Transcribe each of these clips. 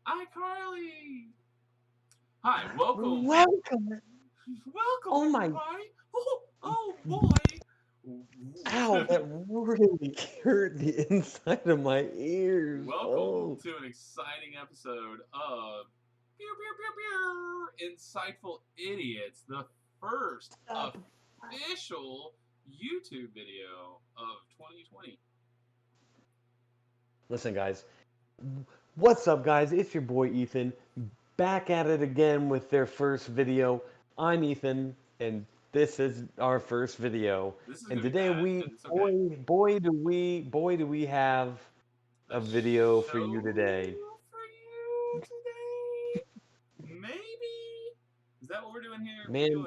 iCarly. Hi, welcome. Welcome. Welcome, Oh my, everybody. Oh boy. ow, that really hurt the inside of my ears. Welcome Oh, to an exciting episode of Pew Pew Pew Pew Insightful Idiots, the first stop. official YouTube video of 2020. Listen, guys. What's up, guys? It's your boy Ethan, back at it again with their first video. I'm Ethan, and this is our first video. This is And gonna be today bad, we, but it's okay. boy, do we have A a video for you today. show for you today? Maybe? Is that what we're doing here? We're Man, doing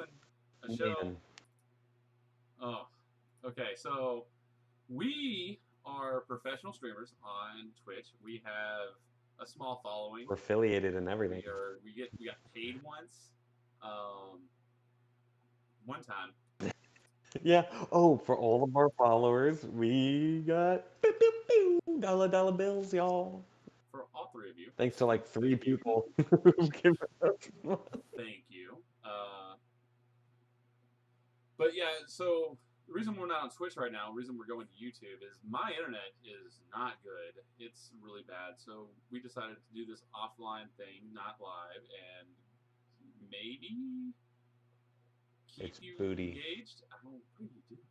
a show. man, Oh, okay. So we are professional streamers on Twitch. We have a small following. we're affiliated and everything. We got paid once, um, one time Yeah. Oh, for all of our followers, we got pew, pew, pew, dollar bills, y'all. for all three of you. Thanks to like three Thank you, people who've given us money. thank you. But yeah, so the reason we're not on Twitch right now, the reason we're going to YouTube is my internet is not good. It's really bad. So we decided to do this offline thing, not live, and maybe keep It's you booty. engaged. I don't. What do you do?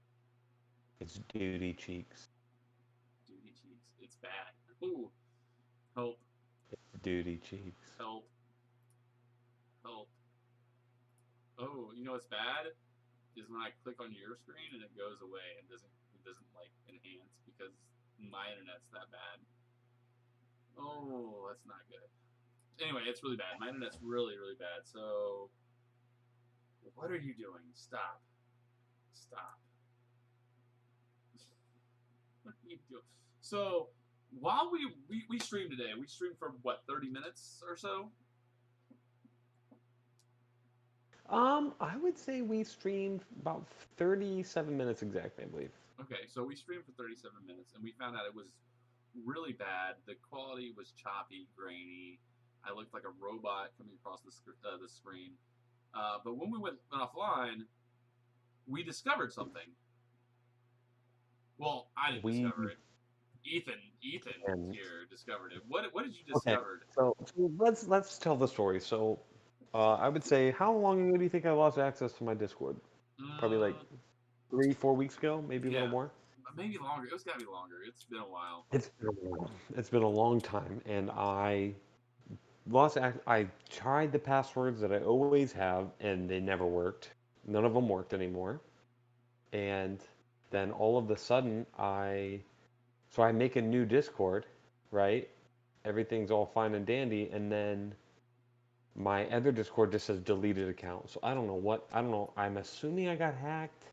It's duty cheeks. Duty cheeks. It's bad. Ooh, help, Duty cheeks. help, help. Oh, you know what's bad is when I click on your screen and it goes away and doesn't like enhance because my internet's that bad. Oh, that's not good. Anyway, it's really bad. My internet's really, really bad. So, what are you doing? Stop. Stop. What are you doing? So, while we stream today, we stream for what, 30 minutes or so? I would say we streamed about 37 minutes exactly, I believe. Okay, so we streamed for 37 minutes and we found out it was really bad. The quality was choppy, grainy. I looked like a robot coming across the screen. But when we went offline, we discovered something. Well, I didn't We discover it. Ethan and here discovered it. What did you okay, discover? so let's tell the story. So, I would say, how long ago do you think I lost access to my Discord? Probably like Mm, 3, 4 weeks ago, maybe a little yeah, more. maybe longer. It was gotta be longer. It's been a while. It's been a long time, and I tried the passwords that I always have, and they never worked. None of them worked anymore. And then all of a sudden, I make a new Discord, right? Everything's all fine and dandy, and then my other Discord just says deleted account. So I don't know. I'm assuming I got hacked,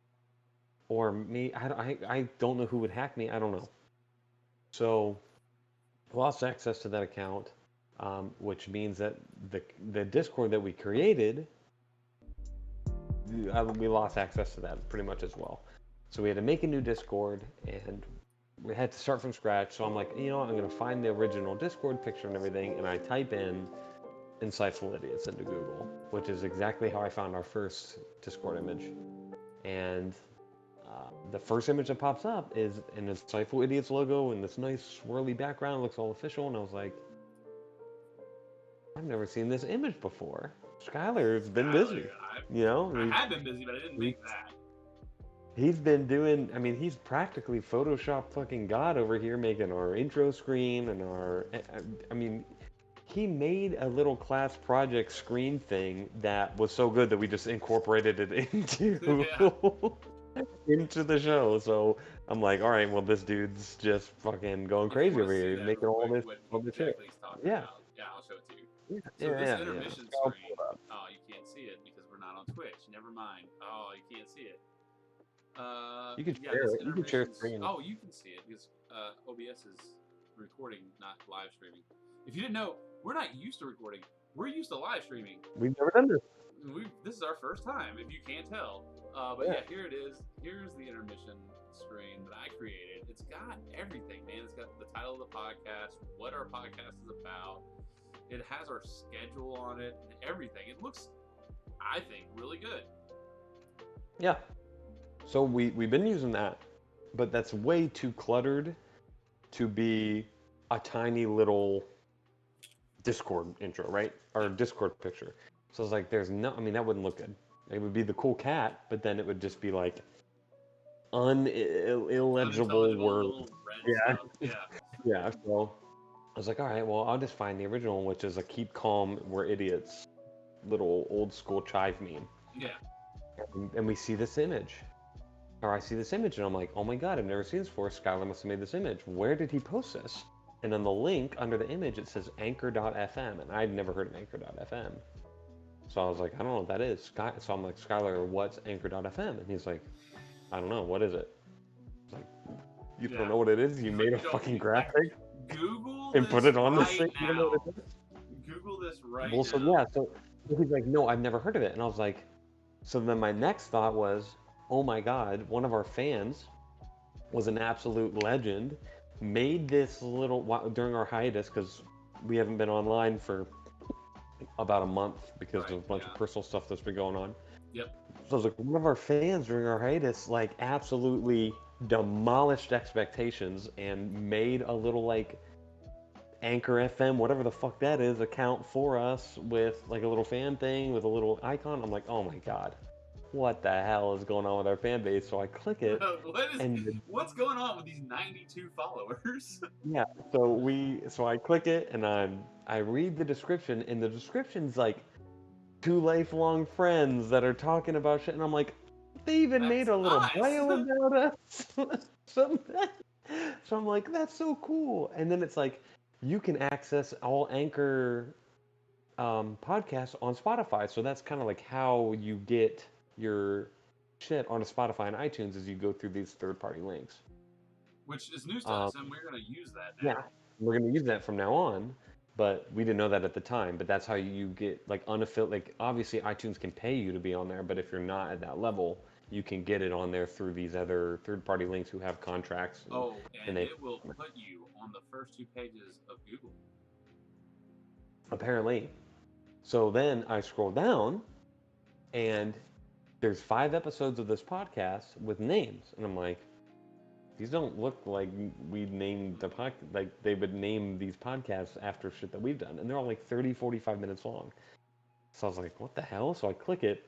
or me. I don't know who would hack me. I don't know. So lost access to that account, which means that the Discord that we created, we lost access to that pretty much as well. So we had to make a new Discord, and we had to start from scratch. So I'm like, I'm gonna find the original Discord picture and everything, and I type in "insightful idiots" into Google, which is exactly how I found our first Discord image. And the first image that pops up is an insightful idiots logo and this nice swirly background. It looks all official, and I was like, I've never seen this image before. Skylar's been Skylar, busy. I You know, I had been busy, but I didn't he, think that. he's been doing, I mean, he's practically Photoshop fucking God over here making our intro screen and I mean, he made a little class project screen thing that was so good that we just incorporated it Yeah. into the show. So I'm like, all right, well, this dude's just fucking going If you crazy want to over see here, that real making quick, what all this shit. exactly he's talking Yeah, about, yeah, I'll show it to you. yeah, So yeah, this yeah. intermission So I'll pull screen, it up. oh, you can't see it because we're not on Twitch. Never mind. Oh, you can't see it. You can Yeah, share this it. You can share intermission. screen. Oh, you can see it because OBS is recording, not live streaming. If you didn't know, we're not used to recording. We're used to live streaming. We've never done this. This is our first time, if you can't tell. But Yeah. yeah, here it is. Here's the intermission screen that I created. It's got everything, man. It's got the title of the podcast, what our podcast is about, It has our schedule on it and everything. It looks, I think, really good. Yeah. So we've been using that, but that's way too cluttered to be a tiny little Discord intro, right? Or Discord picture. So I was like, there's no, I mean, that wouldn't look good. It would be the cool cat, but then it would just be like illegible Unintelligible words. little red Yeah. stuff. Yeah. Yeah. So I was like, all right, well, I'll just find the original, which is a keep calm, we're idiots, little old school chive meme. Yeah. And we see this image. Or I see this image and I'm like, oh my god, I've never seen this before. Skylar must have made this image. Where did he post this? And on the link under the image, it says anchor.fm. And I'd never heard of anchor.fm. So I was like, I don't know what that is. So I'm like, Skylar, what's anchor.fm? And he's like, I don't know. What is it? I was like, you don't know what it is? You made a fucking graphic Google and this put it on right this thing? You don't know what it is? Google this right Well, so now. yeah, so he's like, no, I've never heard of it. And I was like, so then my next thought was, oh my god, one of our fans was an absolute legend, made this little, during our hiatus, because we haven't been online for about a month because of a bunch of personal stuff that's been going on. Yep. So I was like, one of our fans during our hiatus, like, absolutely demolished expectations and made a little, like, Anchor FM, whatever the fuck that is, account for us with, like, a little fan thing with a little icon. I'm like, oh my god, what the hell is going on with our fan base? So I click it, What's going on with these 92 followers? yeah. So I click it and I read the description, and the description's like two lifelong friends that are talking about shit, and I'm like, they even made a little bio about us. so, so I'm like, that's so cool. And then it's like, you can access all Anchor podcasts on Spotify. So that's kind of like how you get your shit onto Spotify and iTunes, is you go through these third-party links. Which is news to us, and we're going to use that now. Yeah, we're going to use that from now on, but we didn't know that at the time. But that's how you get, like, unaffiliated. Like, obviously, iTunes can pay you to be on there, but if you're not at that level, you can get it on there through these other third-party links who have contracts. And it will put you on the first 2 pages of Google. Apparently. So then I scroll down, and there's 5 episodes of this podcast with names, and I'm like, these don't look like we named the podcast, like they would name these podcasts after shit that we've done, and they're all like 30, 45 minutes long. So I was like, what the hell? So I click it.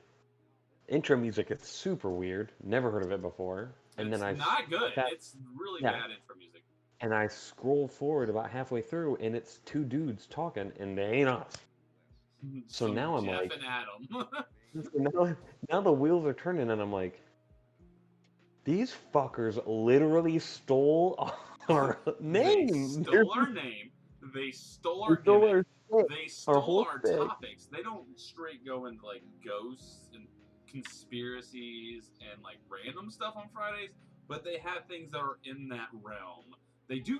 Intro music is super weird. Never heard of it before. And it's then not good. It's really bad intro music. And I scroll forward about halfway through, and it's 2 dudes talking, and they ain't us. So now I'm Jeff like, and Adam. now the wheels are turning, and I'm like, these fuckers literally stole our name. They stole our name. They stole our gimmick. They stole our topics. They don't straight go into like ghosts and conspiracies and like random stuff on Fridays, but they have things that are in that realm. They do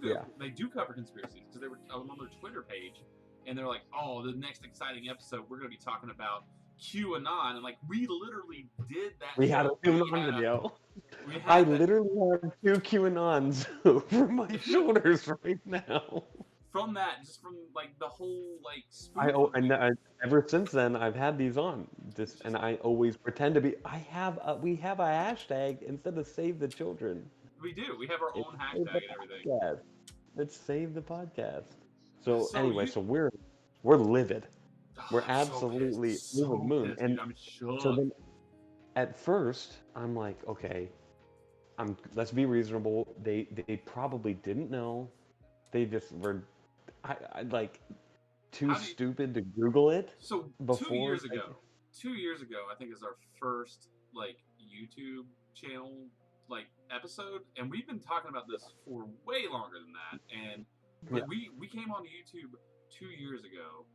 cover conspiracies, because they were on their Twitter page, and they're like, "Oh, the next exciting episode, we're going to be talking about QAnon," and like we literally did that. We had a QAnon video. I literally have 2 QAnons over my shoulders right now. From that, just from like the whole like. Ever since then, I've had these on. And I always pretend to be. We have a hashtag instead of Save the Children. We do. We have our own hashtag and everything. Let's save the podcast. So anyway, so we're livid. We're absolutely over the moon. And I'm shook. So then, at first, I'm like, okay, let's be reasonable. They probably didn't know. They just were, like, too stupid to Google it. So before, 2 years ago, I think is our first like YouTube channel like episode, and we've been talking about this for way longer than that. And we came on YouTube 2 years ago,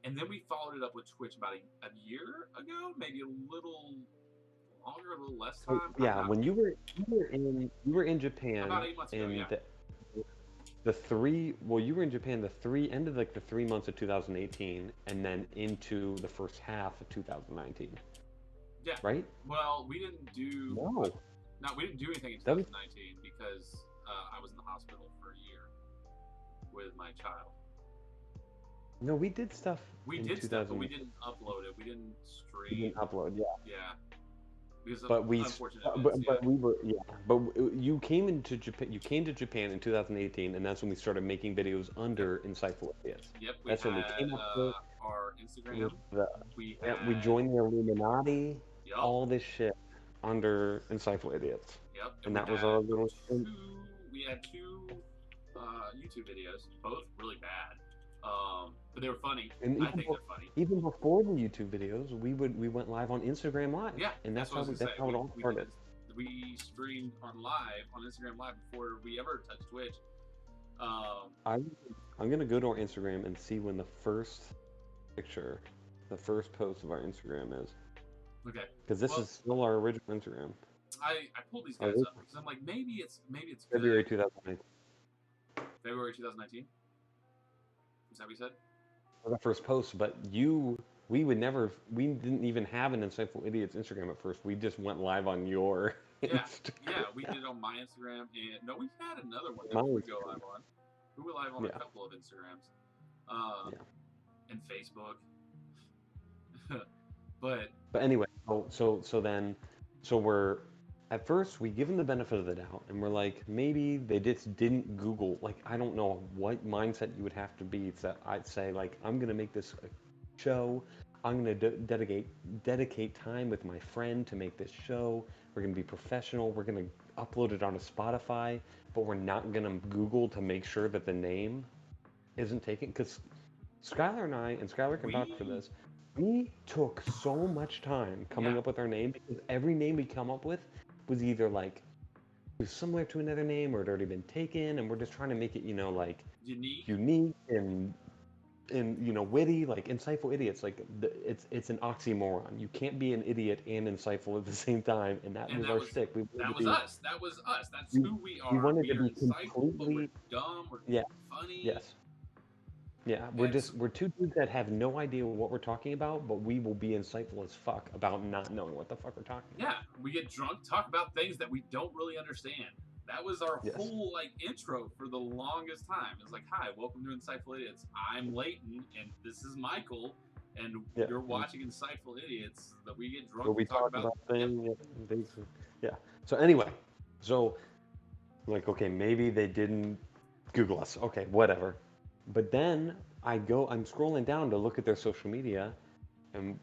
and then we followed it up with Twitch about a year ago, maybe a little longer, a little less time. When you were in Japan, about 8 months ago, you were in Japan the end of like the 3 months of 2018, and then into the first half of 2019. Yeah. Right? Well, we didn't do. No, we didn't do anything in 2019 because I was in the hospital for a year with my child. No, we did stuff We in did stuff, but 2000. we didn't upload it. We didn't We didn't stream. upload, yeah. Yeah, because of But unfortunate events. Yeah. but we were, yeah. But you came into Japan. You came to Japan in 2018, and that's when we started making videos Yep. under Insightful Idiots. Yep. We That's when we had came up with our with Instagram. the We yeah. We had. joined the Illuminati. Yup. All this shit under Insightful Idiots, Yep. And and we that was had our little. two. We had two YouTube videos, both really bad. But they were funny. And I think they're funny. even before the YouTube videos, we went live on Instagram Live, Yeah, and that's what I was gonna that's say. how it all We did started. this. We streamed on live on Instagram Live before we ever touched Twitch. Um, I'm I'm gonna go to our Instagram and see when the first picture, the first post of our Instagram is, okay. because this Well, is still our original Instagram. I pulled these Our guys up because I'm like maybe it's good. February 2009 February 2019. Is that what you said? was our first post, but we didn't even have an Insightful Idiots Instagram at first. We just went live on your Yeah, Instagram. yeah. We did it on my Instagram, and no, we had another one that My we would go Instagram. live on. We were live on a Yeah, couple of Instagrams, uh, yeah. and Facebook. But But anyway, so we're at first we give them the benefit of the doubt, and we're like, maybe they just didn't Google. Like, I don't know what mindset you would have to be that I'd say like, I'm gonna make this a show. I'm gonna dedicate time with my friend to make this show. We're gonna be professional. We're gonna upload it onto Spotify, but we're not gonna Google to make sure that the name isn't taken because Skylar and I, and Skylar can vouch for we, this, we took so much time yeah, coming up with our name because every name we come up with was either like was similar to another name or it had already been taken, and we're just trying to make it, like unique, unique and witty, like insightful idiots. Like it's an oxymoron. You can't be an idiot and insightful at the same time, and that and was our shtick. We wanted that to was be us. That was us. That's we, who we we are. wanted We to are be insightful, but we're completely dumb. We're yeah funny, yes. Yeah, and so, we're two dudes that have no idea what we're talking about, but we will be insightful as fuck about not knowing what the fuck we're talking yeah, about. we get drunk, talk about things that we don't really understand. That was our Yes. whole like intro for the longest time. It's like, hi, welcome to Insightful Idiots. I'm Leighton, and this is Michael, and Yeah. you're watching Insightful Idiots. That we get Where drunk we and talk talk about. about Yep. things, yeah, things. Yeah. So anyway, so like okay, maybe they didn't Google us. Okay, whatever. But then I'm scrolling down to look at their social media, and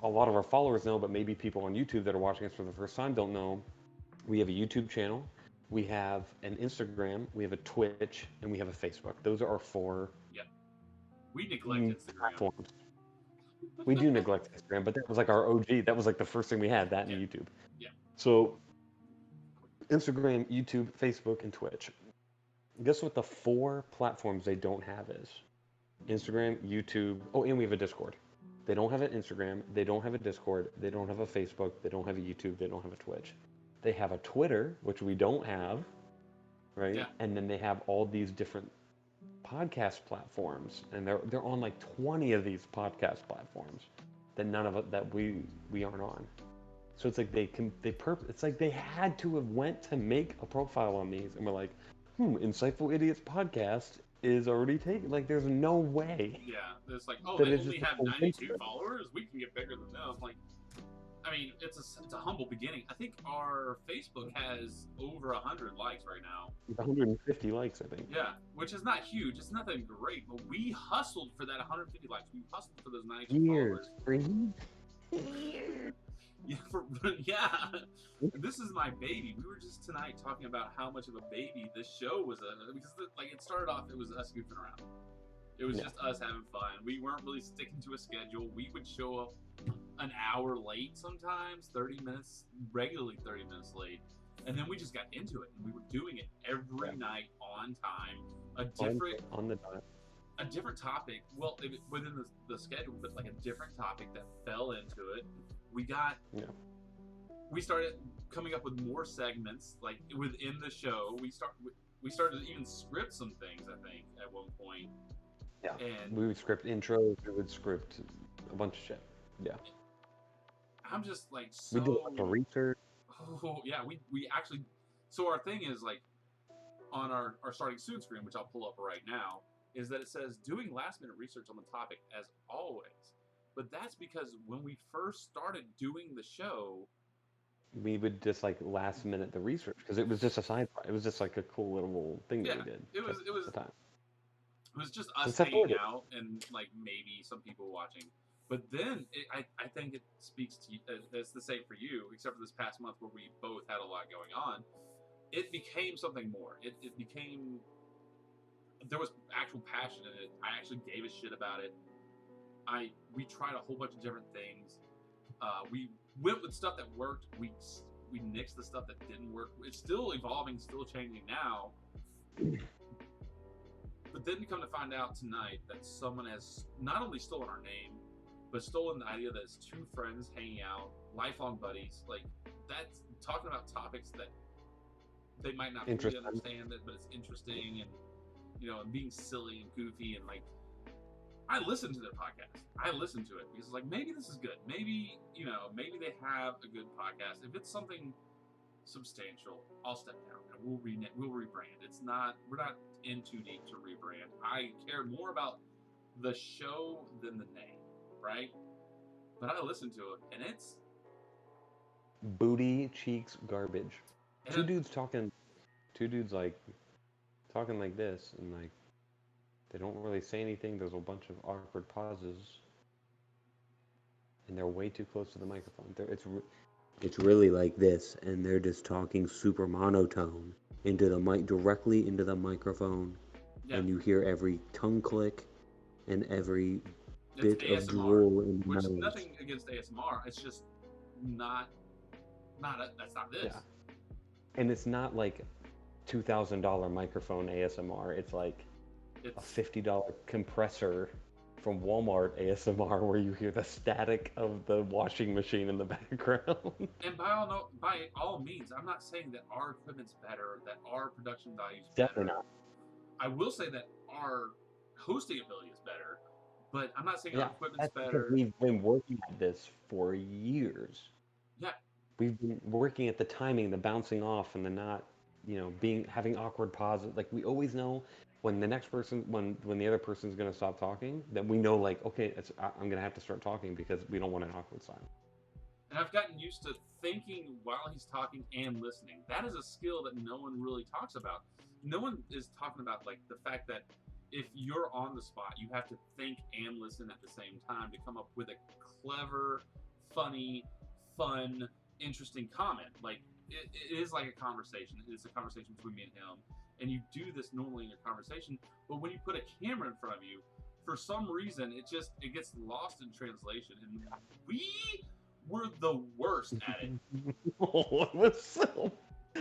a lot of our followers know, but maybe people on YouTube that are watching us for the first time don't know. We have a YouTube channel, we have an Instagram, we have a Twitch, and we have a Facebook. Those are our four Yep. We neglect Instagram. platforms. We do neglect Instagram, but that was like our OG. That was like the first thing we had, that and Yeah. YouTube. Yeah. So Instagram, YouTube, Facebook, and Twitch. Guess what the four platforms they don't have is? Instagram, YouTube. Oh, and we have a Discord. They don't have an Instagram. They don't have a Discord. They don't have a Facebook. They don't have a YouTube. They don't have a Twitch. They have a Twitter, which we don't have, right? Yeah. And then they have all these different podcast platforms, and they're on like 20 of these podcast platforms that none of it that we aren't on. So it's like it's like they had to have went to make a profile on these, and we're like, Insightful Idiots podcast is already taken. Like, there's no way Yeah. It's like, oh, that they it's only just a have 92 coincidence. followers. We can get bigger than them. Like, I mean, it's a humble beginning. I think our Facebook has over 100 likes right now. With 150 likes, I think. Yeah, which is not huge. It's nothing great, but we hustled for that 150 likes. We hustled for those 92 Years, followers. Years. Yeah, yeah. This is my baby. We were just tonight talking about how much of a baby this show was. Because like it started off, it was us goofing around. It was just us having fun. We weren't really sticking to a schedule. We would show up an hour late sometimes, 30 minutes, regularly 30 minutes late. And then we just got into it. And we were doing it every night on time. On the dot. A different topic. Well, within the schedule, but like a different topic that fell into it. We started coming up with more segments like within the show. We started to even script some things, I think, at one point. Yeah. And we would script intros. We would script a bunch of shit. Yeah. I'm just like We did a bunch of research. Oh yeah, we actually. So our thing is like on our starting soon screen, which I'll pull up right now. is that it says doing last minute research on the topic as always. But that's because when we first started doing the show, we would just like last minute the research because it was just a side. It was just like a cool little thing that yeah, we did it was just it was at the time. it was just And us stuff hanging like out and like maybe some people watching. But then I think it speaks to you. It's the same for you, except for this past month where we both had a lot going on. It became something more. It became, there was actual passion in it. I actually gave a shit about it. We tried a whole bunch of different things. We went with stuff that worked. We nixed the stuff that didn't work. It's still evolving, still changing now. But then we come to find out tonight that someone has not only stolen our name, but stolen the idea that it's two friends hanging out, lifelong buddies. Like, that's talking about topics that they might not fully understand it, but it's interesting, and and being silly and goofy, and like, I listen to their podcast. I listen to it because it's like, maybe this is good. Maybe maybe they have a good podcast. If it's something substantial, I'll step down and we'll rebrand. We're not in too deep to rebrand. I care more about the show than the name, right? But I listen to it, and it's booty cheeks garbage. Two dudes like talking like this, and like they don't really say anything. There's a bunch of awkward pauses, and they're way too close to the microphone. It's really like this, and they're just talking super monotone into the mic, directly into the microphone, yeah. And you hear every tongue click and every It's bit ASMR, of drool in the which nose. nothing against ASMR. It's just that's not this. Yeah. And it's not like $2,000 microphone ASMR. It's like a $50 compressor from Walmart ASMR where you hear the static of the washing machine in the background. And by all means, I'm not saying that our equipment's better, that our production value's better. Definitely not. I will say that our hosting ability is better, but I'm not saying our equipment's better. We've been working at this for years. Yeah. We've been working at the timing, the bouncing off, and the not, having awkward pauses. Like, we always know when the next person, when the other person's gonna stop talking, then we know, like, okay, I'm gonna have to start talking because we don't want an awkward silence. And I've gotten used to thinking while he's talking and listening. That is a skill that no one really talks about. No one is talking about, like, the fact that if you're on the spot, you have to think and listen at the same time to come up with a clever, funny, fun, interesting comment. Like, it is like a conversation. It's a conversation between me and him. And you do this normally in your conversation, but when you put a camera in front of you, for some reason, it gets lost in translation. And we were the worst at it. Oh, it was so...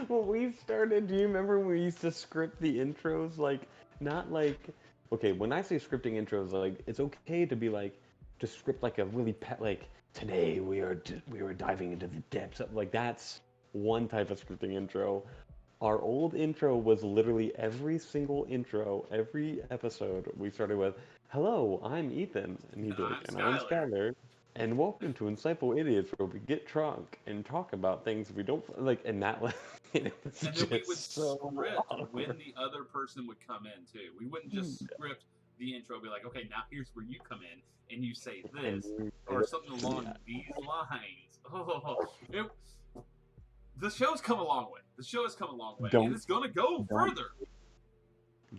When we started, do you remember when we used to script the intros? Like, not like... Okay, when I say scripting intros, like, it's okay to be like, to script like a really like, today we were diving into the depths of... Like, that's one type of scripting intro. Our old intro was literally every single intro, every episode, we started with, hello, I'm Ethan. And he'd be like, and I'm Skylar. And welcome to Insightful Idiots, where we get drunk and talk about things we don't like. And that was, and then we would script when the other person would come in too. We wouldn't just script the intro, be like, okay, now here's where you come in and you say this or something along these lines. The show's come a long way. The show has come a long way, and it's gonna go further.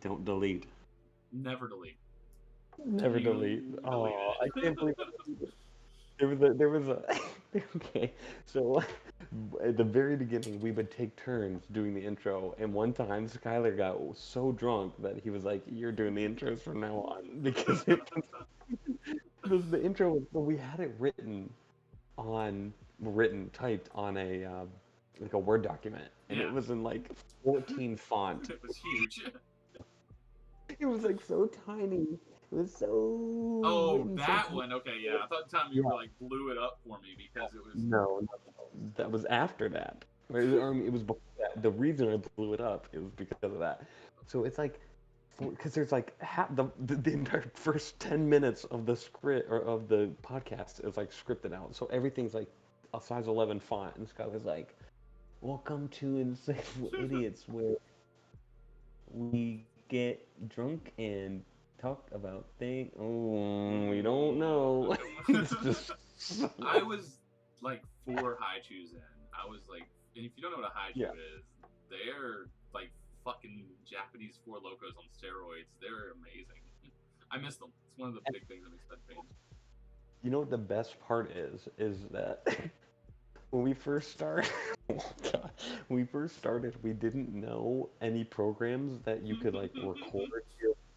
Don't delete. Never delete. Never delete. Oh, I can't believe there was a okay. So at the very beginning, we would take turns doing the intro, and one time Skylar got so drunk that he was like, "You're doing the intros from now on," because the intro. We had it typed on a like a Word document, and it was in like 14 font. It was huge. It was like so tiny. It was so. Oh, that one. Okay, yeah. I thought the time you were like blew it up for me because it was. No, that was after that. It was before that. The reason I blew it up is because of that. So it's like, because there's like the entire first 10 minutes of the script or of the podcast is like scripted out. So everything's like a size 11 font, and Scott was like, "Welcome to Insightful Idiots, where we get drunk and talk about things. Oh, we don't know. It's just. I was like 4 haichus in. I was like, and if you don't know what a haichu Yeah. is, they're like fucking Japanese Four Locos on steroids. They're amazing. I miss them. It's one of the big things that makes Pet fans. You know what the best part is that when we first started, oh God, when we first started, we didn't know any programs that you could like record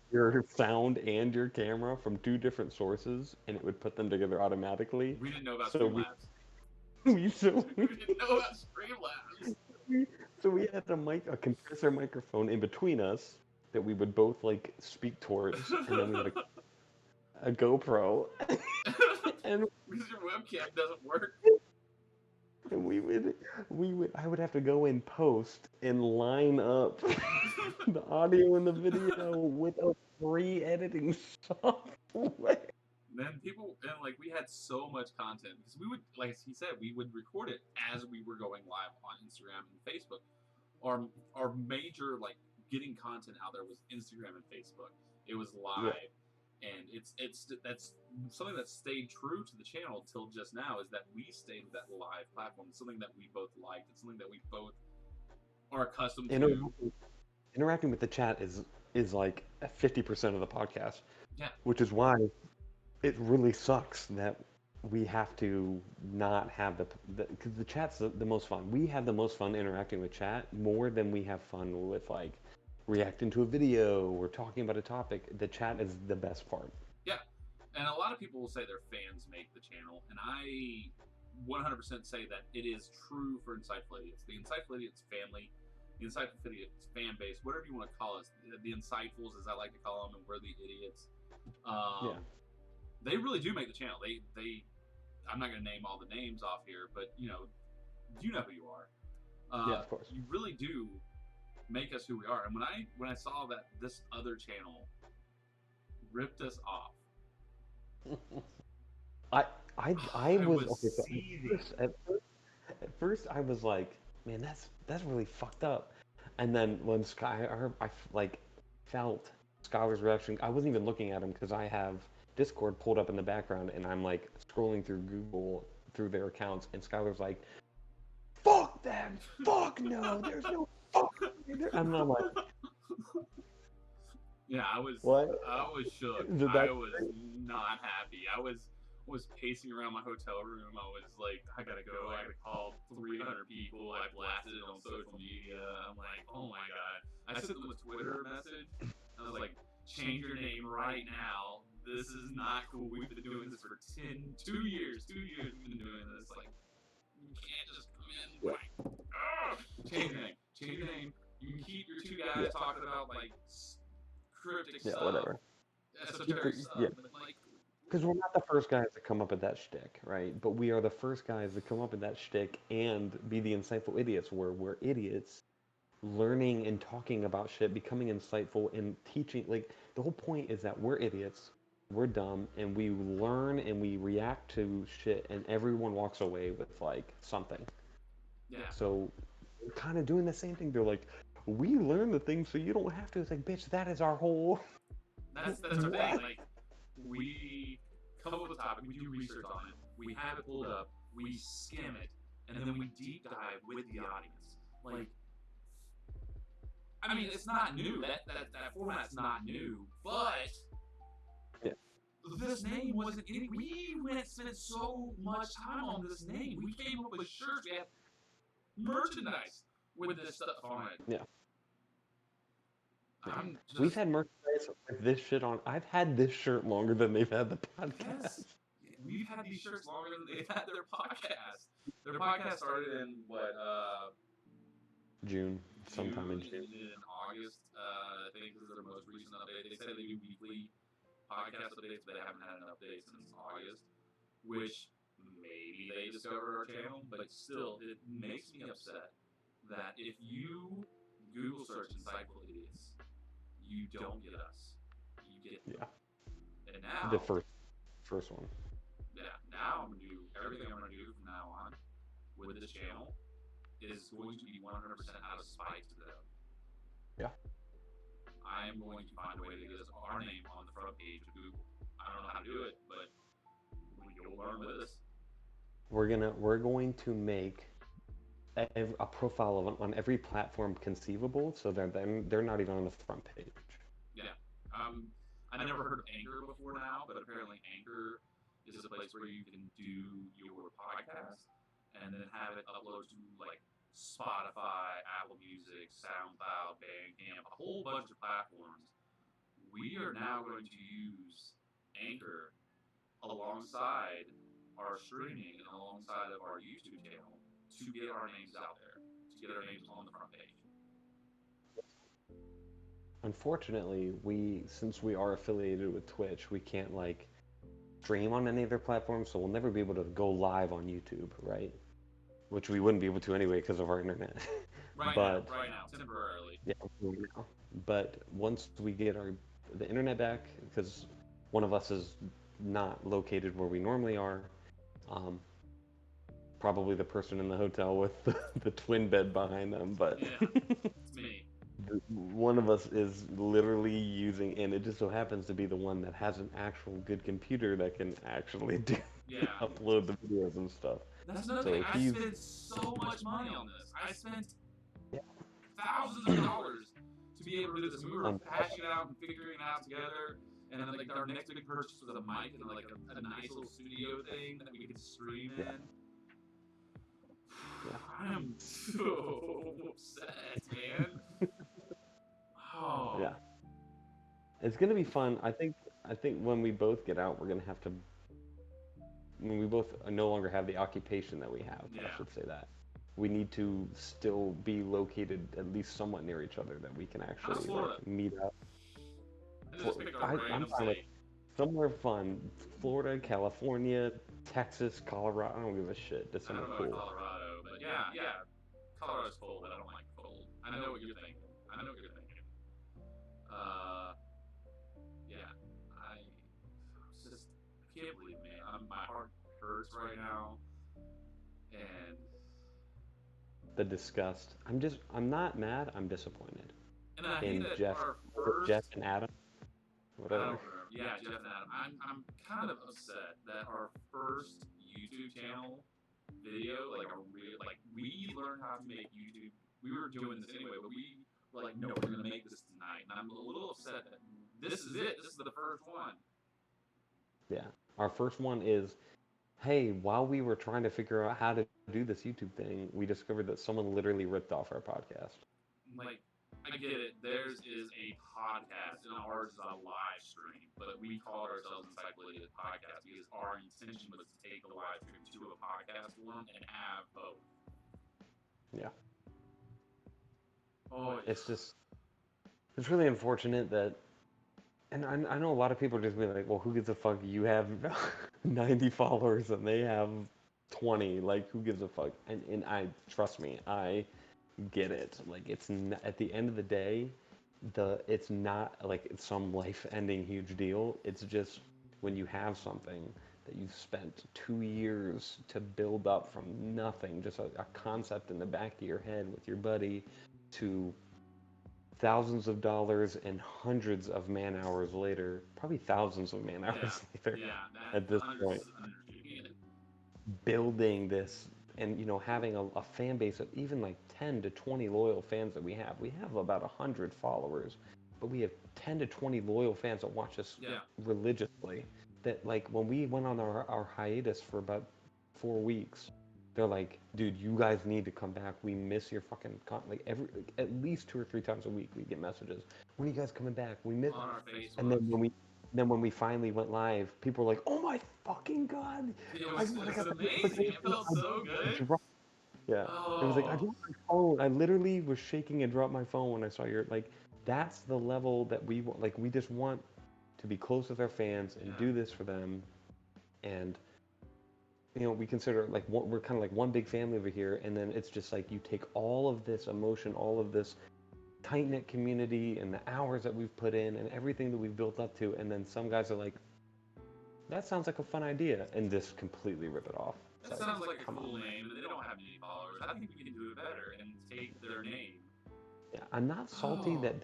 your sound and your camera from 2 different sources, and it would put them together automatically. We didn't know about So we Streamlabs. we so We didn't know about Streamlabs. we, so we had a compressor microphone in between us that we would both like speak towards, and then we had a GoPro, and Because your webcam doesn't work. And I would have to go in post and line up the audio and the video with a free editing software. Man, we had so much content because we would, like he said, we would record it as we were going live on Instagram and Facebook. Our major like getting content out there was Instagram and Facebook. It was live, and that's something that stayed true to the channel till just now is that we stayed with that live platform. It's something that we both liked. It's something that we both are accustomed to. Interacting with the chat is like 50% of the podcast. Yeah. Which is why it really sucks that we have to not have because the chat's the most fun. We have the most fun interacting with chat more than we have fun with like reacting to a video or talking about a topic. The chat is the best part. Yeah, and a lot of people will say their fans make the channel, and I 100% say that it is true for Insightful Idiots. The Insightful Idiots family, the Insightful Idiots fan base, whatever you want to call us, the Insightfuls, as I like to call them, and we're the idiots. They really do make the channel. They I'm not going to name all the names off here, but you know who you are. Yeah, of course. You really do make us who we are. And when I saw that this other channel ripped us off, I was okay. So seething. at first I was like, man, that's really fucked up. And then when I like felt Skylar's reaction. I wasn't even looking at him because I have Discord pulled up in the background, and I'm like scrolling through Google through their accounts, and Skylar's like, "Fuck them! Fuck no! There's no fuck!" And I'm like, yeah, I was "What?" shook. Did I that- was not happy. I was pacing around my hotel room. I was like, I gotta go. I gotta call 300 people. I blasted it on social media. I'm like, oh my god. I sent them a Twitter message. I was like, change your name right now. This is not cool. We've been doing this for 2 years. 2 years we've been doing this. Like, you can't just come in like, change your name. Change your name. You can keep your 2 guys talking about like cryptic stuff. Whatever. Esoteric stuff. Yeah. But like, Because we're not the first guys to come up with that shtick, right? But we are the first guys to come up with that shtick and be the insightful idiots, where we're idiots learning and talking about shit, becoming insightful and teaching. Like, the whole point is that we're idiots, we're dumb, and we learn and we react to shit, and everyone walks away with, like, something. yeah. So, we're kind of doing the same thing. They're like, we learn the things so you don't have to. It's like, bitch, that is our whole. That's the thing. Like, we come up with a topic, we do research on it, we have it pulled up, we skim it, and then we deep dive with the audience. Like, I mean, it's not new. That format's not new, but Yeah. this name wasn't. Spent so much time on this name. We came up with shirts. We have merchandise with this stuff on it. Yeah. I'm just, We've had merchandise with this shit on. I've had this shirt longer than they've had the podcast. yes, we've had these shirts longer than they've had their podcast. Their podcast started in what? June, sometime in June. In August, I think this is their most recent update. They say they do weekly podcast updates, but they haven't had an update since August, which maybe they discovered our channel, but still, it makes me upset that if you Google search Insightful Idiots, you don't get us. You get them. Yeah. And now, The first one. yeah, now I'm gonna do everything I'm gonna do from now on with this channel is going to be 100% out of spite to them. Yeah. I am going to find a way to get our name on the front page of Google. I don't know how to do it, but you'll learn with us. We're going to make a profile of on every platform conceivable, so they're not even on the front page. Yeah. I never heard of Anchor before now, but apparently Anchor is a place where you can do your podcast and then have it upload to like Spotify, Apple Music, SoundCloud, Bandcamp, a whole bunch of platforms. We are now going to use Anchor alongside our streaming and alongside of our YouTube channel to get our names out there, to get our names on the front page. Unfortunately, since we are affiliated with Twitch, we can't like stream on any of their platforms, so we'll never be able to go live on YouTube, right? Which we wouldn't be able to anyway because of our internet. Right now, temporarily. Yeah, right now. But once we get the internet back, because one of us is not located where we normally are, um, probably the person in the hotel with the twin bed behind them, but yeah, it's me. One of us is literally using, and it just so happens to be the one that has an actual good computer that can actually upload the videos and stuff. That's another thing. I spent so much money on this. I spent thousands of dollars to be able to do this. And we were hashing it out and figuring it out together. And then like our next big purchase was a mic and like a nice little studio thing that we could stream in. I am so upset, man. Oh. Yeah. It's gonna be fun. I think when we both get out, we're gonna have to. When we both no longer have the occupation that we have, I should say that. We need to still be located at least somewhat near each other that we can actually like, meet up. I'm fine with somewhere fun. Florida, California, Texas, Colorado. I don't give a shit. That's somewhere cool. Colorado, but yeah. Colorado's cold, but I don't like cold. I know what you're thinking. Yeah. I can't believe, man. My heart hurts right now, and the disgust. I'm not mad. I'm disappointed. And I hate that Jeff and Adam. Whatever. I don't remember. Yeah, Jeff and Adam. I'm kind of upset that our first YouTube channel video, like we learned how to make YouTube. We were doing this anyway, but we were like, no, we're gonna make this tonight, and I'm a little upset that this is it. This is the first one. Yeah, our first one is, hey, while we were trying to figure out how to do this YouTube thing, we discovered that someone literally ripped off our podcast. Like, I get it. Theirs is a podcast, and ours is a live stream. But we called ourselves Encyclopedia Podcast because our intention was to take the live stream to a podcast form and have both. Yeah. Oh, it's really unfortunate that, and I know a lot of people are just being like, well, who gives a fuck? You have 90 followers and they have 20. Like, who gives a fuck? And trust me, I get it. Like, it's not, at the end of the day, it's not like it's some life-ending huge deal. It's just when you have something that you've spent 2 years to build up from nothing, just a concept in the back of your head with your buddy, to thousands of dollars and hundreds of man hours later, probably thousands of man hours later, at this point, building this and having a fan base of even like 10 to 20 loyal fans that we have about 100 followers, but we have 10 to 20 loyal fans that watch us religiously, that like when we went on our hiatus for about 4 weeks, they're like, dude, you guys need to come back. We miss your fucking at least 2 or 3 times a week we get messages. When are you guys coming back? We miss. On our Facebook. And then when we finally went live, people were like, oh my fucking god! It was amazing. It felt so good. Yeah. It was like, I dropped my phone. I literally was shaking and dropped my phone when I saw your, like, that's the level that we want. Like, we just want to be close with our fans and do this for them. And we consider like we're kind of like one big family over here, and then it's just like you take all of this emotion, all of this tight-knit community and the hours that we've put in and everything that we've built up to, and then some guys are like, that sounds like a fun idea, and just completely rip it off. That sounds like a cool name, but they don't have many followers. I think we can do it better and take their name. Yeah, I'm not salty that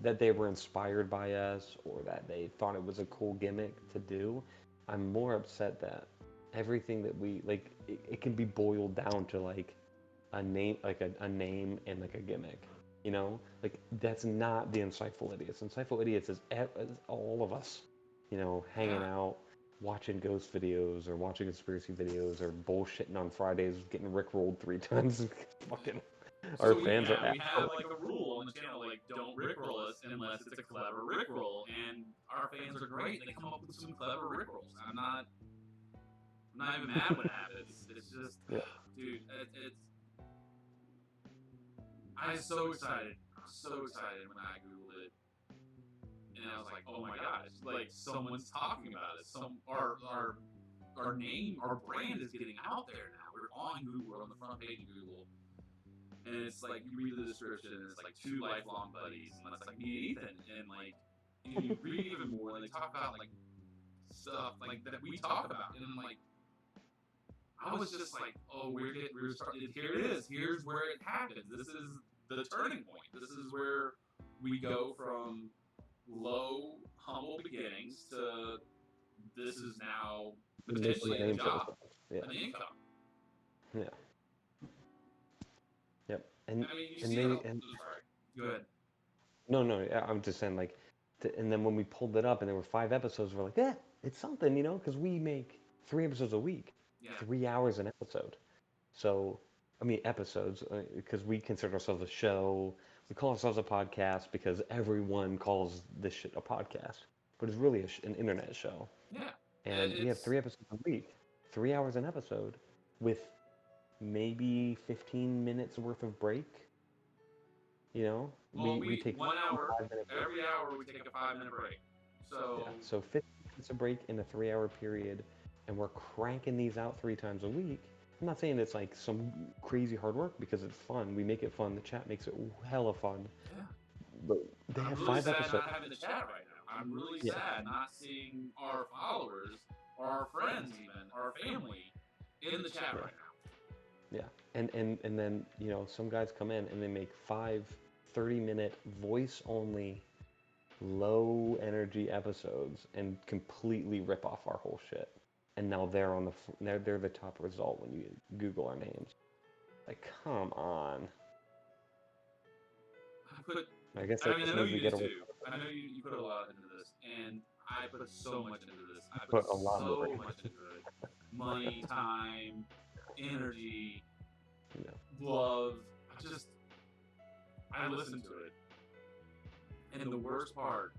that they were inspired by us or that they thought it was a cool gimmick to do. I'm more upset that everything that we like, it can be boiled down to like a name, like a name and like a gimmick. You know, like that's not the Insightful Idiots. Insightful Idiots is all of us, you know, hanging Yeah. out, watching ghost videos or watching conspiracy videos or bullshitting on Fridays, getting rickrolled 3 times. Fucking, our So fans are we have assholes. like a rule on the channel, like don't rickroll us unless it's a clever rickroll, and our fans are great. They come up with some clever rickrolls. I'm not even mad when it happens. It's just, Yeah. dude, it's. I was so excited. I was so excited when I googled it, and I was like, oh my gosh, like someone's talking about it. Our name, our brand is getting out there now. We're on Google, we're on the front page of Google. And it's like you read the description, and it's like two lifelong buddies, and it's like me and Ethan, and like you read even more, and they talk about like stuff like that we talk about, and like I was just like, oh, we're starting. Here it is. Here's where it happens. This is the turning point. This is where we go from low, humble beginnings to this is now potentially a job, Yeah. an income. Yeah. Yep. And I mean, you and see it. they and Sorry. Go ahead. no, yeah, I'm just saying like, and then when we pulled it up and there were 5 episodes, we're like, yeah, it's something, you know, because we make 3 episodes a week, Yeah. 3 hours an episode. So, I mean, episodes, because we consider ourselves a show. We call ourselves a podcast because everyone calls this shit a podcast, but it's really an internet show. Yeah. And we have It's 3 episodes a week, 3 hours an episode, with maybe 15 minutes worth of break. You know, well, we we take 1 hour 5 minute break. every hour we take a 5 minute break. Yeah, So so 15 minutes a break in a 3 hour period, and we're cranking these out 3 times a week. I'm not saying it's like some crazy hard work because it's fun. We make it fun. The chat makes it hella fun. yeah, But they I'm have really five sad episodes. not having the chat right now. I'm really Yeah, sad not seeing our followers, or our friends, even our family, in the chat yeah, right now. yeah. And then, you know, some guys come in and they make 5 30-minute voice only low energy episodes and completely rip off our whole shit. And now they're on they're the top result when you Google our names. Like, come on. I guess that I mean, I just know means we you do get away. too. I know you put a lot into this, and I put so much into this. I put Put a lot more. so much into it. Money, time, energy, You know. love. I listened to it. And the worst part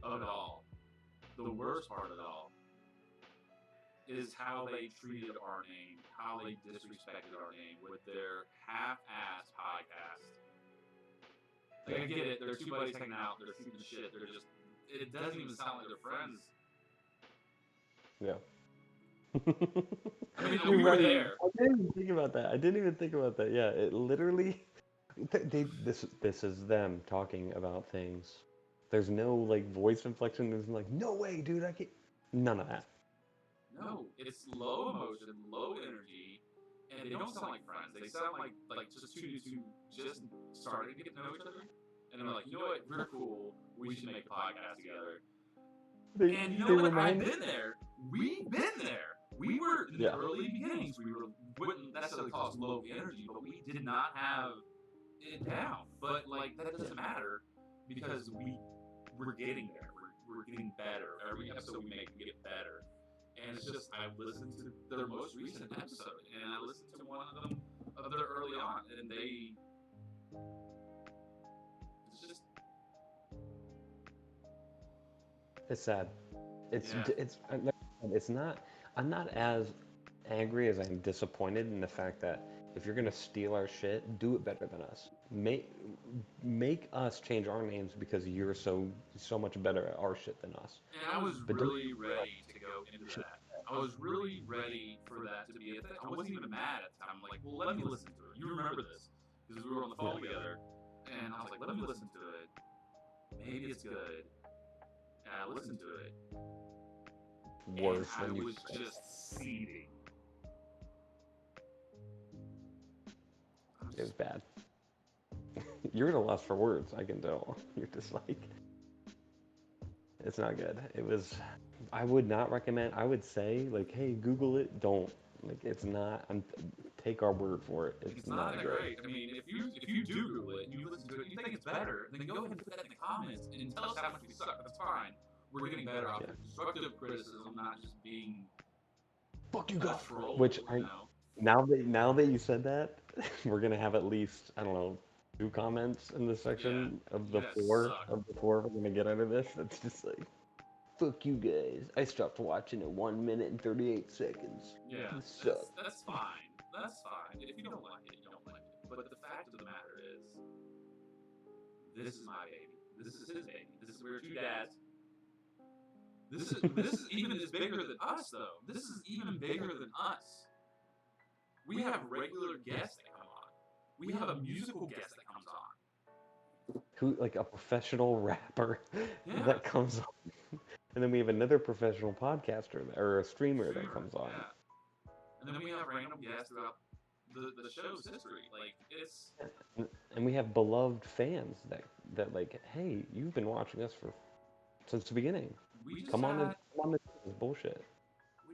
of it all, is how they treated our name, how they disrespected our name with their half-assed podcast. Like, I get it, they're two buddies hanging out, they're shooting the shit, they're just, it doesn't even sound like they're friends. Yeah. I mean, You're we were right. there. I didn't even think about that. I didn't even think about that. Yeah, it literally. This is them talking about things. There's no like voice inflection. There's like, no way, dude. I can't. None of that. No, it's low emotion, low energy, and they don't sound like friends. They sound like just two dudes who just started to get to know each other, and they're like, you know what, we're cool. We should make a podcast together. And you know what? I've been there. We've been there. We were in the early beginnings. We wouldn't necessarily call us low energy, but we did not have it down. But like that doesn't matter because we're getting there. We're getting better. Every episode we make, we get better. And it's just I listened to their most recent episode, and I listened to one of them of their early on, and it's just It's sad. It's not. I'm not as angry as I'm disappointed in the fact that if you're gonna steal our shit, do it better than us. Make us change our names because you're so much better at our shit than us. And I was But really ready to go into that. I was really ready for that to be a thing. I wasn't even mad at the time. I'm like, well, let me listen to it. You remember this because we were on the phone together, and I was like, let me listen to it. Maybe it's good. And I listened to it. worse and than I you. was just seething. It was bad. You're at a loss for words, I can tell. You're just like, it's not good. It was, I would not recommend, I would say, like, hey, Google it. Don't. Like, it's not, take our word for it. It's It's not not that good. great. I mean, if you do Google it and you listen to it, and you think it's better, then go ahead and put that in the comments and tell us how much we suck. That's fine. We're getting better off Yeah. constructive criticism, not just being Fuck you a guys. troll. Which You I, know. now that you said that, we're gonna have at least, I don't know, 2 comments in this Yeah. section of You the guys four suck. of the four we're gonna get out of this. That's just like, fuck you guys. I stopped watching at 1 minute and 38 seconds. Yeah. You suck. That's fine. That's fine. If you don't like it, you don't like it. But the fact of the matter is, this is my baby. This is his baby. This is we're two dads. This is even is bigger than us though. This is even bigger than us. We have regular guests that come on. We have a musical guest that comes on. Who, like a professional rapper Yeah. that comes on. And then we have another professional podcaster or a streamer that comes on. Yeah. And then we have random guests throughout the show's history. Like it's And we have beloved fans that like, hey, you've been watching us since the beginning. we just Come on got and this bullshit.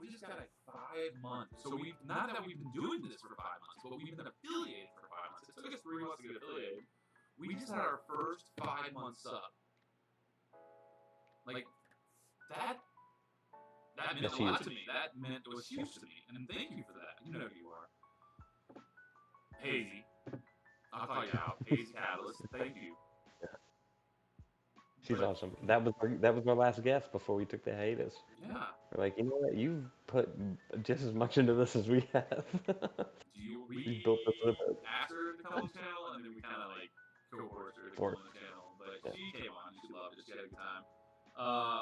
we just got a 5 month. So we not that we've been doing this for 5 months, but we've been affiliated for 5 months. It took us 3 months to get affiliated. We just had our first 5 months up. Like that meant That's a lot huge. to me. That meant it was huge to me. And thank you for that. You know who you are. Hazy. I'll call you out. Hazy Catalyst. Thank you. She's But, awesome. That was our last guest before we took the hiatus. yeah. We're like, you know what? You've put just as much into this as we have. We built this up. asked her to come on the channel, and then we kind of like coerced her to come on the channel. But Yeah. she came on. She loved it. She had a good time.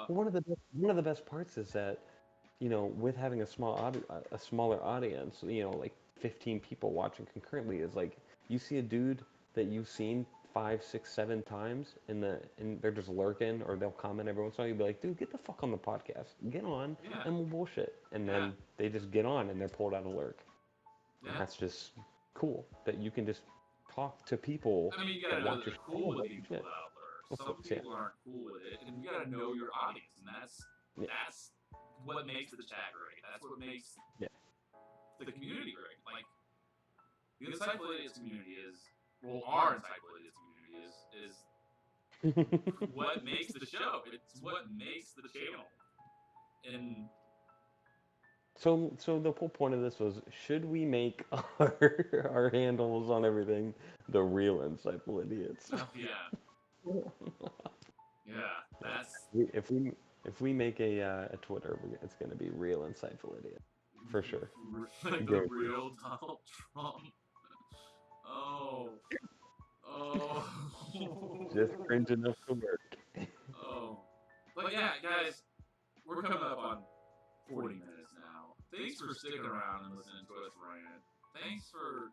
One of the best parts is that, with having a smaller audience, like 15 people watching concurrently, is like you see a dude that you've seen 5, 6, 7 times, and they're just lurking, or they'll comment every once in a while. You'll be like, dude, get the fuck on the podcast, get on, Yeah. and we'll bullshit. And then they just get on and they're pulled out of lurk. Yeah. And that's just cool that you can just talk to people. I mean, you gotta know that they're cool with being pulled out of lurk. Some people aren't cool with it, and you gotta know your audience, and that's what makes the chat great. That's what makes the community great. Like the Encyclopedia's community our Encyclopedia's community is what makes the show. It's what makes the channel. And So the whole point of this was, should we make our handles on everything the real Insightful Idiots? yeah, that's If we make a Twitter, it's gonna be real Insightful Idiot for sure. like the real Donald Trump. Oh. Just cringe enough to work. Oh. But yeah, guys, we're coming up on 40 minutes now. Thanks for sticking around and listening to us rant. Thanks for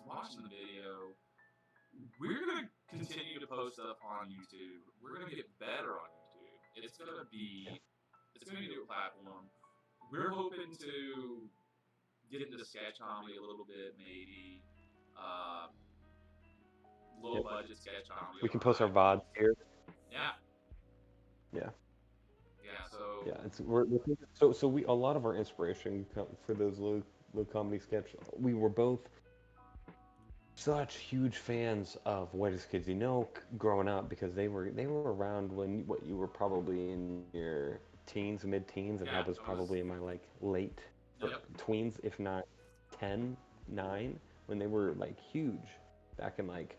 watching the video. We're going to continue to post stuff on YouTube. We're going to get better on YouTube. It's going to be a new platform. We're hoping to get into sketch comedy a little bit, maybe. Low budget sketch comedy. We can post our VODs here. Yeah. Yeah. Yeah. So. Yeah. So we a lot of our inspiration for those low comedy sketch. We were both such huge fans of Whitest Kids You Know growing up, because they were around when you were probably in your teens, mid-teens, and I was probably in my like late tweens, if not 10, 9, when they were like huge back in like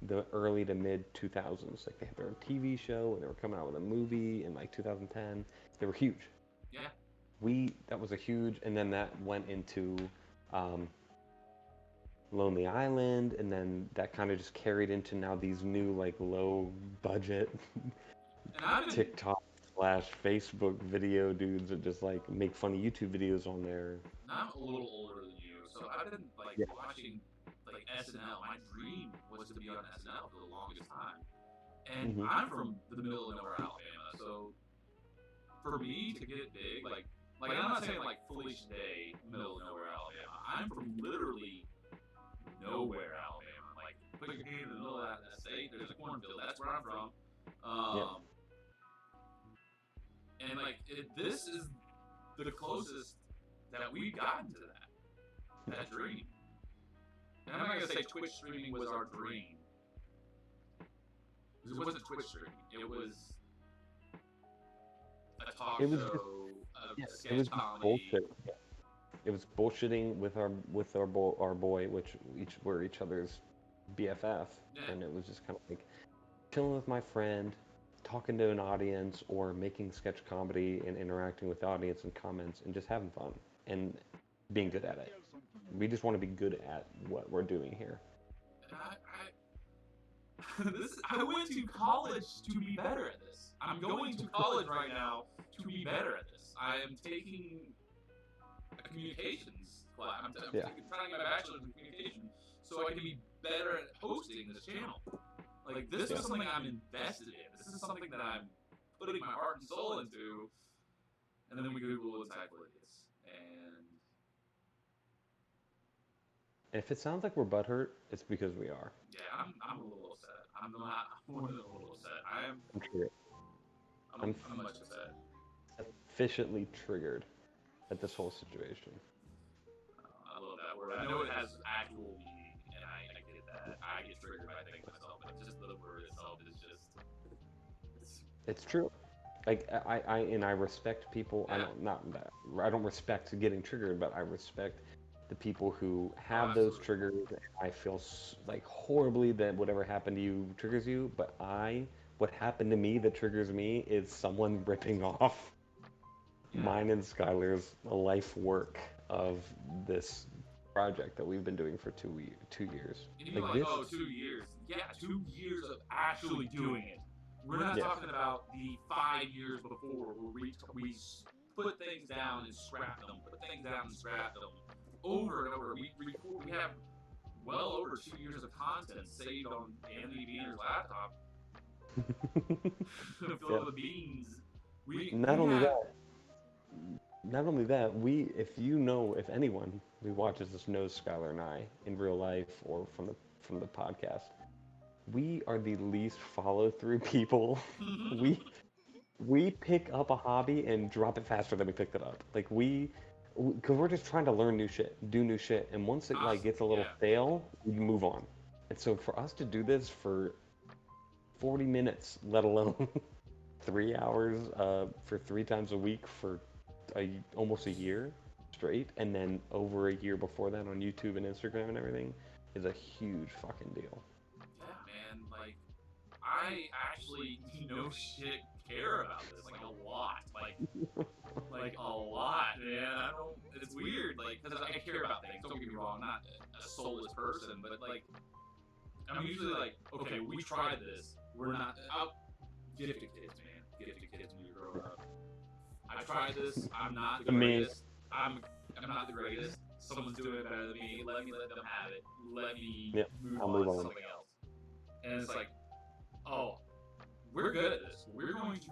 the early to mid 2000s. Like they had their own TV show and they were coming out with a movie in like 2010. They were huge. Yeah. That was a huge, and then that went into Lonely Island, and then that kind of just carried into now these new like low budget TikTok / Facebook video dudes that just like make funny YouTube videos on there. I'm a little older than you, so I've been like watching like SNL. My dream was to be on SNL for the longest time, and I'm from the middle of nowhere, Alabama. So for me to get big, like I'm not saying like Felicia Day, middle of nowhere, Alabama. I'm from literally nowhere, Alabama. Like put your hand in the middle state. There's a cornfield. That's where I'm from. Yep. And like this is the closest that we've gotten to that dream. And I'm not gonna say Twitch streaming was our dream, because it wasn't Twitch streaming. It was a talk show, a sketch comedy. Bullshit. It was bullshitting with our boy, which we're each other's BFF, and it was just kind of like chilling with my friend, talking to an audience, or making sketch comedy and interacting with the audience and comments, and just having fun and being good at it. We just want to be good at what we're doing here. I went to college to be better at this. I'm going to college right now to be better at this. I am taking a communications class. I'm trying to get my bachelor's in communication so I can be better at hosting this channel. Like, this is something I'm invested in. This is something that I'm putting my heart and soul into. And then we Google Encyclopedias. And if it sounds like we're butthurt, it's because we are. Yeah, I'm a little upset. I'm not more than a little upset. I'm triggered. I'm much upset. Sufficiently triggered at this whole situation. I love that word. I know it has actual meaning, and I get that. I get triggered by things myself, but just the word itself is just... It's true. Like, I respect people. Yeah. I don't respect getting triggered, but I respect the people who have those triggers. I feel like horribly that whatever happened to you triggers you, but what happened to me that triggers me is someone ripping off mine and Skylar's life work of this project that we've been doing for 2 years. And you're like, oh, 2 years. Yeah, 2 years of actually doing it. We're not talking about the 5 years before where we put things down and scrap them, over and over. We have well over 2 years of content saved on Anthony Beaner's laptop. Filled with beans. Not only that, if anyone who watches this knows Skylar and I in real life or from the podcast, we are the least follow through people. we pick up a hobby and drop it faster than we picked it up. Like because we're just trying to learn new shit, do new shit, and once it like gets a little stale, we move on. And so for us to do this for 40 minutes, let alone 3 hours for 3 times a week for almost a year straight, and then over a year before that on YouTube and Instagram and everything, is a huge fucking deal. Yeah, man. Like, I actually no shit care about this like a lot. Like a lot, man. I don't. It's weird, like, because I care about things. Don't get me wrong. I'm not a soulless person, but like, I'm usually like, okay, we tried this. We're not. Gifted kids, man. Gifted kids when you grow up. I tried this. I'm not the greatest. I'm not the greatest. Someone's doing it better than me. Let them have it. Let me move on to something else. And it's like, oh, we're good at this. We're going to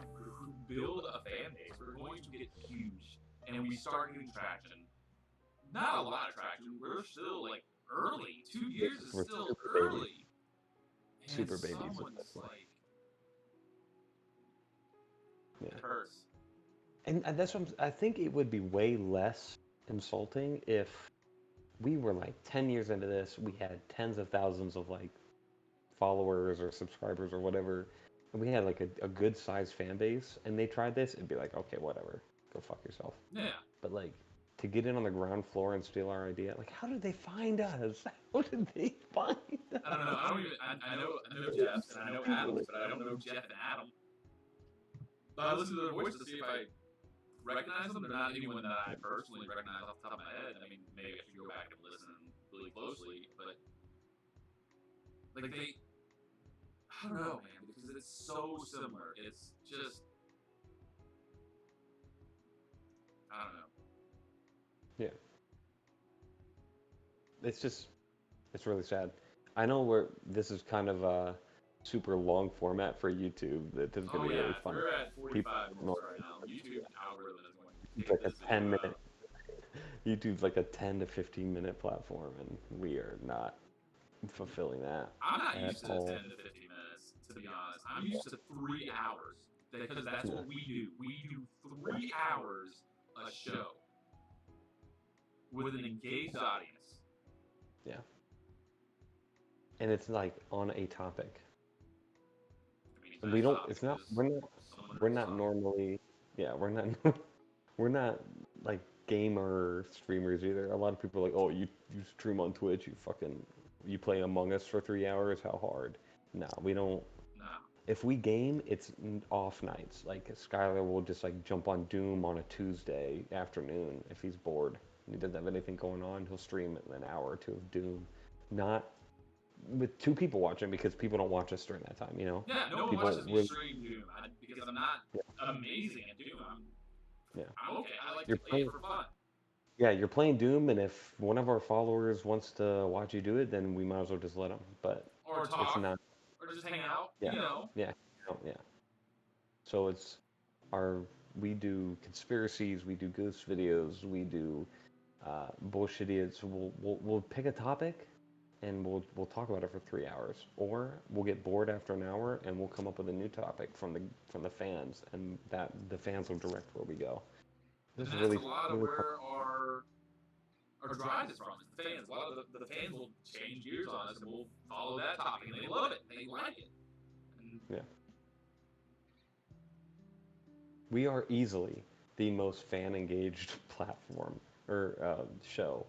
build a fan base. We're going to get huge. And we start getting traction. Not a lot of traction. We're still like early. 2 years is still early. Super babies. Someone's like, it hurts. And that's what I think it would be way less insulting if we were like 10 years into this, we had tens of thousands of like followers or subscribers or whatever, and we had like a good sized fan base, and they tried this, it'd be like, okay, whatever, go fuck yourself. Yeah. But like, to get in on the ground floor and steal our idea, like, how did they find us? How did they find us? I don't know. I know Jeff's and I know Adam's, but I don't know Jeff and Adam. But I listen to their voices to see if I recognize them. They're not anyone that I personally recognize off the top of my head. I mean, maybe I should go back and listen really closely, but like I don't know, man, because it's so similar. It's just, I don't know. Yeah. It's really sad. I know this is kind of a super long format for YouTube. That is going to be really fun. We're at 45 minutes right now. YouTube algorithm is going to take like a 10-minute. YouTube's like a 10 to 15-minute platform, and we are not fulfilling that. I'm not used to 10 to 15 minutes. to be honest. I'm used to 3 hours because that's what we do. We do 3 hours a show with an engaged audience. Yeah. And it's like on a topic. I mean, And we don't. It's not. We're not normally. Yeah, we're not. We're not like gamer streamers either. A lot of people are like, oh, you stream on Twitch, you play Among Us for 3 hours. How hard? No, we don't. No. If we game, it's off nights. Like Skylar will just like jump on Doom on a Tuesday afternoon if he's bored and he doesn't have anything going on. He'll stream an hour or two of Doom, not with 2 people watching because people don't watch us during that time. You know. Yeah, no one watches me stream Doom because I'm not amazing at Doom. I'm okay. I like to play it for fun. Yeah, you're playing Doom, and if one of our followers wants to watch you do it, then we might as well just let them. But or talk, it's not. Or just hang out. Yeah, you know. Yeah, yeah. So we do conspiracies, we do ghost videos, we do bullshit idiots. We'll pick a topic, and we'll talk about it for 3 hours, or we'll get bored after an hour, and we'll come up with a new topic from the fans, and that the fans will direct where we go. This is really a lot of where our drive is from. It's the fans. A lot of the fans will change gears on us, and we'll follow that topic, and they love it. They like it. And yeah. We are easily the most fan-engaged platform or show,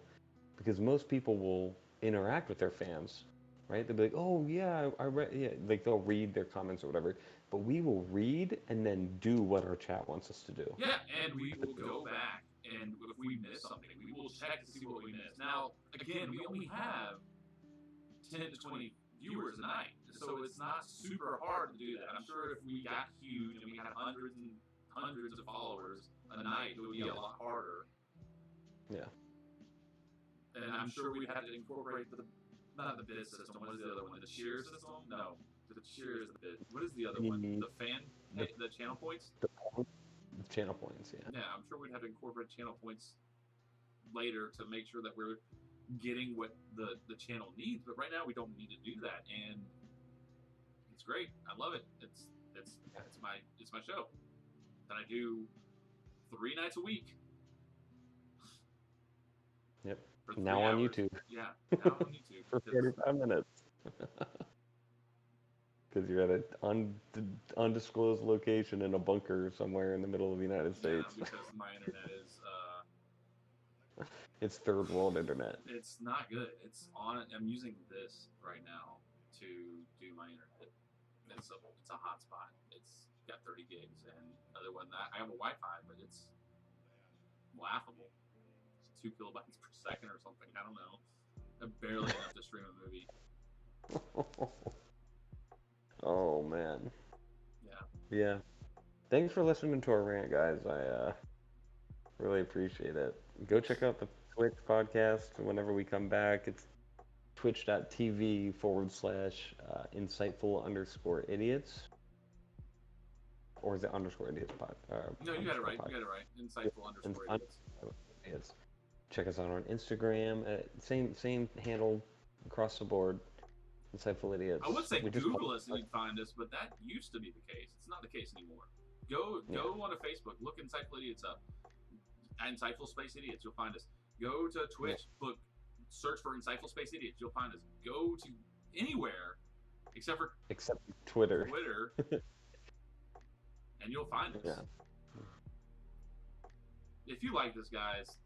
because most people will interact with their fans, right? They'll be like, "Oh yeah, I read," yeah, like they'll read their comments or whatever. But we will read and then do what our chat wants us to do. Yeah, and we will go back, and if we miss something, we will check to see what we missed. Now, again, we only have 10 to 20 viewers a night, so it's not super hard to do that. I'm sure if we got huge and we had hundreds and hundreds of followers a night, it would be a lot harder. Yeah. And I'm sure we'd have to incorporate not the bid system. What is the other one? The cheer system? No, the cheer is the bid. What is the other one? The channel points. The channel points. Yeah. Yeah, I'm sure we'd have to incorporate channel points later to make sure that we're getting what the channel needs. But right now we don't need to do that, and it's great. I love it. It's my show that I do 3 nights a week. Yep. Now on YouTube. Yeah, now on YouTube. For 45 minutes. Because you're at an undisclosed location in a bunker somewhere in the middle of the United States. Yeah, because my internet is... it's third world internet. It's not good. I'm using this right now to do my internet. It's a hotspot. It's got 30 gigs, and other than that, I have a Wi-Fi, but it's laughable. 2 kilobytes per second or something. I don't know. Barely enough to stream a movie. Oh man. Yeah. Yeah. Thanks for listening to our rant, guys. I really appreciate it. Go check out the Twitch podcast whenever we come back. It's twitch.tv / insightful_idiots. Or is it _idiots pod? No, you got it right. You got it right. Insightful_idiots. Check us out on Instagram. Same handle across the board. Insightful Idiots. I would say Google us and you'd find us, but that used to be the case. It's not the case anymore. Go onto Facebook. Look Insightful Idiots up. Insightful Space Idiots. You'll find us. Go to Twitch. Look. Search for Insightful Space Idiots. You'll find us. Go to anywhere except Twitter. And you'll find us. Yeah. If you like this, guys,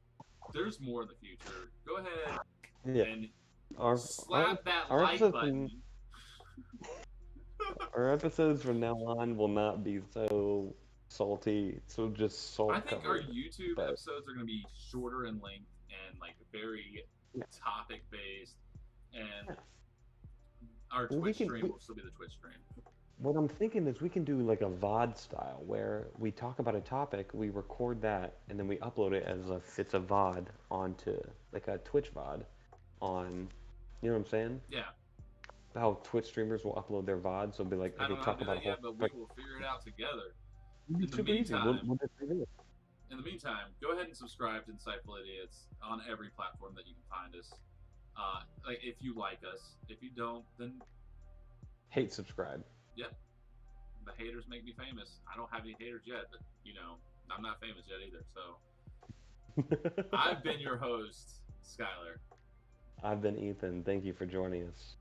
there's more in the future. Go ahead and slap that like button. Our episodes from now on will not be so salty. So just salt. I think our YouTube episodes are going to be shorter in length and like very topic based, and our Twitch stream will still be the Twitch stream. What I'm thinking is we can do like a VOD style where we talk about a topic, we record that, and then we upload it as it's a VOD onto like a Twitch VOD on, you know what I'm saying? Yeah. How Twitch streamers will upload their VODs. They'll be like, I don't talk about yet, but we will figure it out together. In the meantime, go ahead and subscribe to Insightful Idiots on every platform that you can find us. Like if you like us. If you don't, then hate subscribe. Yep, the haters make me famous. I don't have any haters yet, but I'm not famous yet either. So I've been your host, Skylar. I've been Ethan. Thank you for joining us.